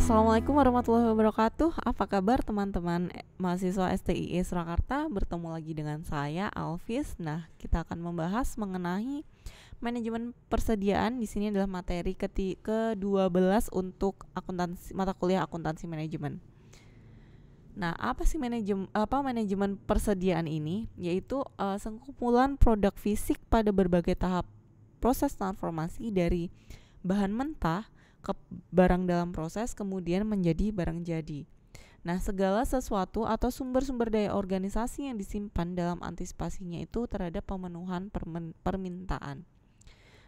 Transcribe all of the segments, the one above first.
Assalamualaikum warahmatullahi wabarakatuh. Apa kabar teman-teman mahasiswa STIE Surakarta? Bertemu lagi dengan saya Alvis. Nah, kita akan membahas mengenai manajemen persediaan. Di sini adalah materi ke-12 untuk akuntansi, mata kuliah akuntansi manajemen. Nah, apa sih manajemen persediaan ini? Yaitu sekumpulan produk fisik pada berbagai tahap proses transformasi dari bahan mentah ke barang dalam proses kemudian menjadi barang jadi. Nah, segala sesuatu atau sumber-sumber daya organisasi yang disimpan dalam antisipasinya itu terhadap pemenuhan permintaan.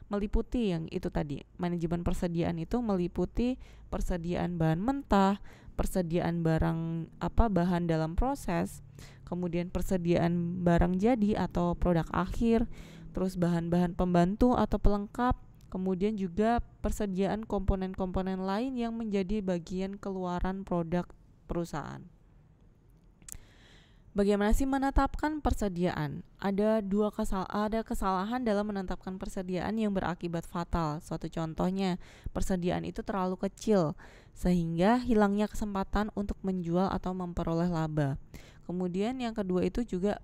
Meliputi yang itu tadi, manajemen persediaan itu meliputi persediaan bahan mentah, persediaan bahan dalam proses, kemudian persediaan barang jadi atau produk akhir, terus bahan-bahan pembantu atau pelengkap, kemudian juga persediaan komponen-komponen lain yang menjadi bagian keluaran produk perusahaan. Bagaimana sih menetapkan persediaan? Ada kesalahan dalam menetapkan persediaan yang berakibat fatal. Suatu contohnya, persediaan itu terlalu kecil sehingga hilangnya kesempatan untuk menjual atau memperoleh laba. Kemudian yang kedua itu juga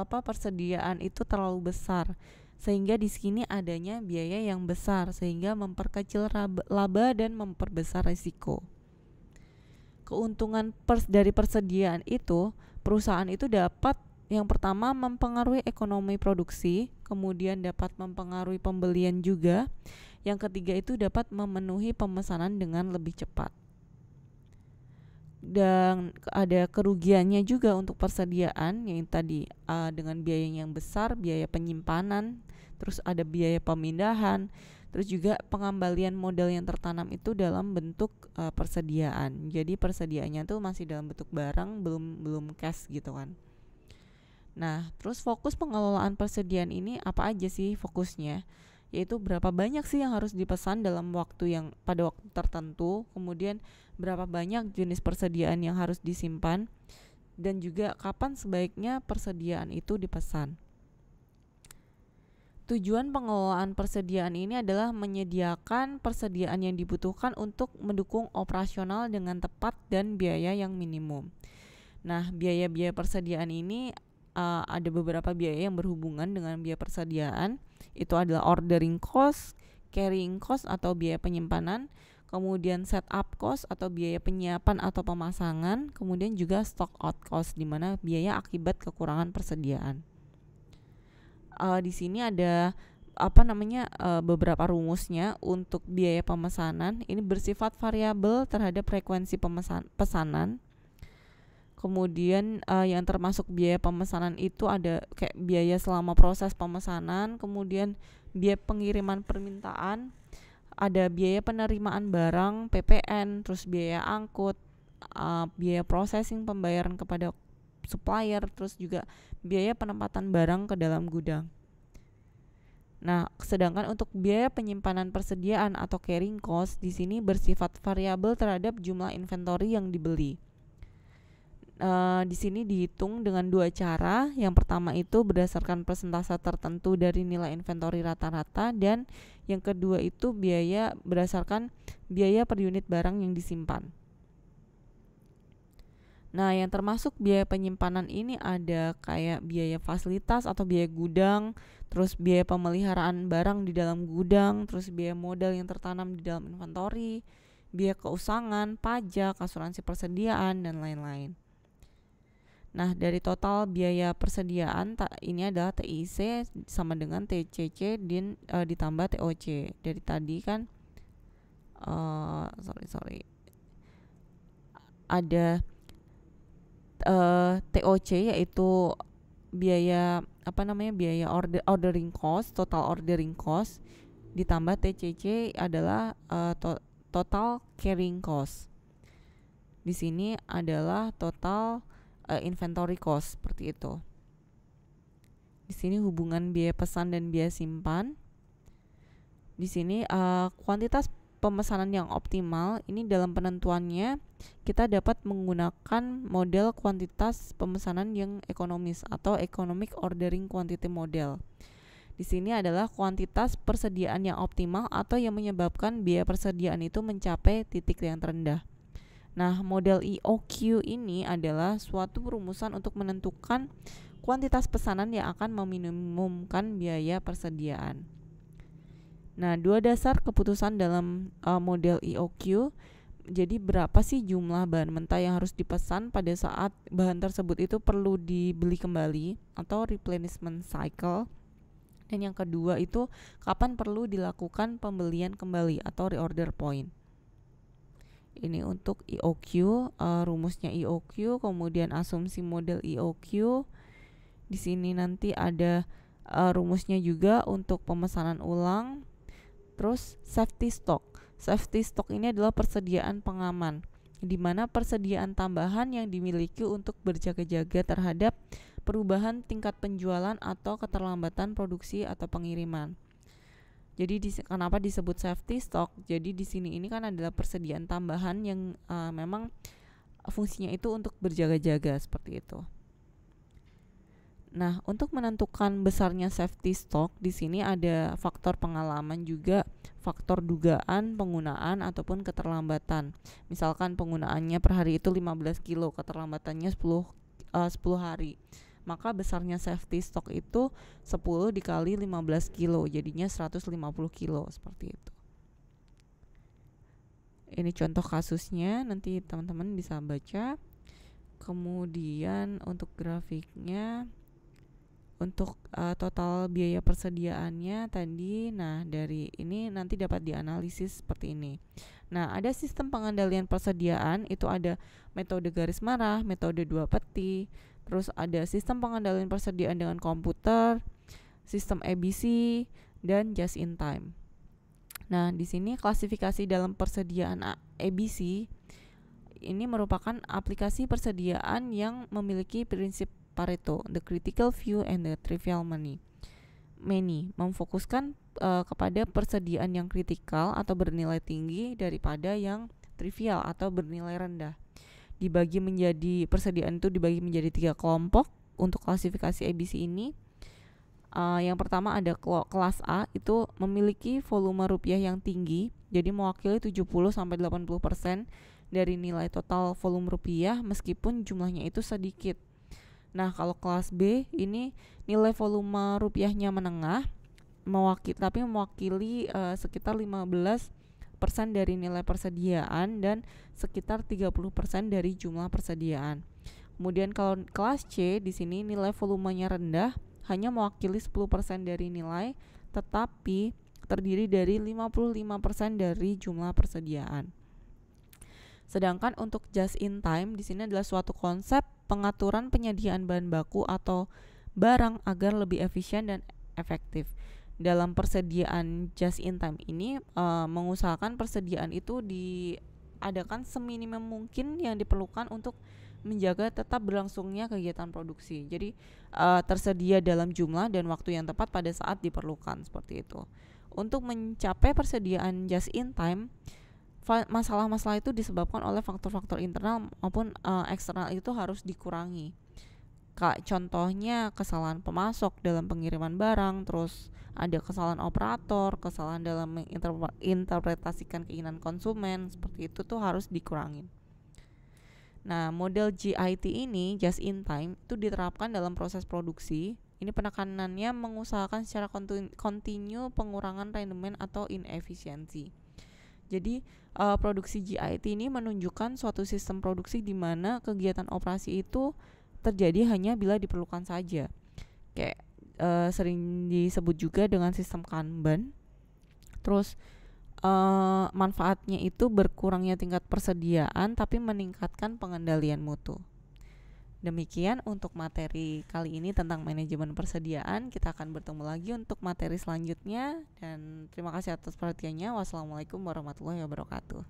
persediaan itu terlalu besar sehingga di sini adanya biaya yang besar sehingga memperkecil laba dan memperbesar risiko. Keuntungan dari persediaan itu, perusahaan itu dapat yang pertama mempengaruhi ekonomi produksi, kemudian dapat mempengaruhi pembelian juga. Yang ketiga itu dapat memenuhi pemesanan dengan lebih cepat. Dan ada kerugiannya juga untuk persediaan yang tadi dengan biaya yang besar, biaya penyimpanan, terus ada biaya pemindahan, terus juga pengembalian modal yang tertanam itu dalam bentuk persediaan. Jadi persediaannya tuh masih dalam bentuk barang, belum cash gitu kan. Nah, terus fokus pengelolaan persediaan ini apa aja sih fokusnya? Yaitu berapa banyak sih yang harus dipesan dalam pada waktu tertentu, kemudian berapa banyak jenis persediaan yang harus disimpan, dan juga kapan sebaiknya persediaan itu dipesan. Tujuan pengelolaan persediaan ini adalah menyediakan persediaan yang dibutuhkan untuk mendukung operasional dengan tepat dan biaya yang minimum. Nah, biaya-biaya persediaan ini ada beberapa biaya yang berhubungan dengan biaya persediaan. Itu adalah ordering cost, carrying cost atau biaya penyimpanan, kemudian setup cost atau biaya penyiapan atau pemasangan, kemudian juga stock out cost di mana biaya akibat kekurangan persediaan. Di sini ada beberapa rumusnya untuk biaya pemesanan. Ini bersifat variabel terhadap frekuensi pesanan. Kemudian yang termasuk biaya pemesanan itu ada kayak biaya selama proses pemesanan, kemudian biaya pengiriman permintaan, ada biaya penerimaan barang PPN, terus biaya angkut, biaya processing pembayaran kepada supplier, terus juga biaya penempatan barang ke dalam gudang. Nah, sedangkan untuk biaya penyimpanan persediaan atau carrying cost di sini bersifat variabel terhadap jumlah inventory yang dibeli. Di sini dihitung dengan dua cara. Yang pertama itu berdasarkan persentase tertentu dari nilai inventory rata-rata, dan yang kedua itu berdasarkan biaya per unit barang yang disimpan. Nah, yang termasuk biaya penyimpanan ini ada kayak biaya fasilitas atau biaya gudang, terus biaya pemeliharaan barang di dalam gudang, terus biaya modal yang tertanam di dalam inventory, biaya keusangan, pajak, asuransi persediaan, dan lain-lain. Nah, dari total biaya persediaan ini adalah TIC sama dengan TCC ditambah TOC. Dari tadi kan ada TOC yaitu biaya ordering cost, total ordering cost, ditambah TCC adalah total carrying cost. Di sini adalah total inventory cost, seperti itu. Di sini hubungan biaya pesan dan biaya simpan. Di sini kuantitas pemesanan yang optimal ini dalam penentuannya kita dapat menggunakan model kuantitas pemesanan yang ekonomis atau economic ordering quantity model. Di sini adalah kuantitas persediaan yang optimal atau yang menyebabkan biaya persediaan itu mencapai titik yang terendah. Nah, model EOQ ini adalah suatu perumusan untuk menentukan kuantitas pesanan yang akan meminimumkan biaya persediaan. Nah, dua dasar keputusan dalam model EOQ. Jadi berapa sih jumlah bahan mentah yang harus dipesan pada saat bahan tersebut itu perlu dibeli kembali atau replenishment cycle. Dan yang kedua itu kapan perlu dilakukan pembelian kembali atau reorder point. Ini untuk EOQ, rumusnya EOQ, kemudian asumsi model EOQ. Di sini nanti ada rumusnya juga untuk pemesanan ulang. Terus safety stock. Safety stock ini adalah persediaan pengaman, di mana persediaan tambahan yang dimiliki untuk berjaga-jaga terhadap perubahan tingkat penjualan atau keterlambatan produksi atau pengiriman. Jadi kenapa disebut safety stock? Jadi di sini ini kan adalah persediaan tambahan yang memang fungsinya itu untuk berjaga-jaga seperti itu. Nah, untuk menentukan besarnya safety stock di sini ada faktor pengalaman juga, faktor dugaan penggunaan ataupun keterlambatan. Misalkan penggunaannya per hari itu 15 kilo, keterlambatannya 10 hari. Maka besarnya safety stock itu 10 dikali 15 kilo, jadinya 150 kilo seperti itu. Ini contoh kasusnya, nanti teman-teman bisa baca. Kemudian untuk grafiknya, untuk total biaya persediaannya tadi, nah dari ini nanti dapat dianalisis seperti ini. Nah, ada sistem pengendalian persediaan, itu ada metode garis merah, metode 2 peti, terus ada sistem pengendalian persediaan dengan komputer, sistem ABC, dan just in time. Nah, di sini klasifikasi dalam persediaan ABC ini merupakan aplikasi persediaan yang memiliki prinsip Pareto, the critical few and the trivial many, memfokuskan kepada persediaan yang kritikal atau bernilai tinggi daripada yang trivial atau bernilai rendah. Persediaan itu dibagi menjadi 3 kelompok untuk klasifikasi ABC ini. Yang pertama ada kelas A, itu memiliki volume rupiah yang tinggi, jadi mewakili 70-80% dari nilai total volume rupiah meskipun jumlahnya itu sedikit. Nah, kalau kelas B ini nilai volume rupiahnya menengah, mewakili sekitar 15% dari nilai persediaan dan sekitar 30% dari jumlah persediaan. Kemudian kalau kelas C di sini nilai volumenya rendah, hanya mewakili 10% dari nilai, tetapi terdiri dari 55% dari jumlah persediaan. Sedangkan untuk just in time di sini adalah suatu konsep pengaturan penyediaan bahan baku atau barang agar lebih efisien dan efektif. Dalam persediaan just in time ini mengusahakan persediaan itu diadakan seminimum mungkin yang diperlukan untuk menjaga tetap berlangsungnya kegiatan produksi. Jadi tersedia dalam jumlah dan waktu yang tepat pada saat diperlukan, seperti itu. Untuk mencapai persediaan just in time, masalah-masalah itu disebabkan oleh faktor-faktor internal maupun eksternal itu harus dikurangi. Contohnya kesalahan pemasok dalam pengiriman barang, terus ada kesalahan operator, kesalahan dalam menginterpretasikan keinginan konsumen, seperti itu tuh harus dikurangin. Nah, model JIT ini, just in time, itu diterapkan dalam proses produksi. Ini penekanannya mengusahakan secara kontinu pengurangan rendemen atau inefisiensi. Jadi produksi JIT ini menunjukkan suatu sistem produksi di mana kegiatan operasi itu terjadi hanya bila diperlukan saja. Kayak sering disebut juga dengan sistem Kanban. Terus manfaatnya itu berkurangnya tingkat persediaan tapi meningkatkan pengendalian mutu. Demikian untuk materi kali ini tentang manajemen persediaan. Kita akan bertemu lagi untuk materi selanjutnya, dan terima kasih atas perhatiannya. Wassalamualaikum warahmatullahi wabarakatuh.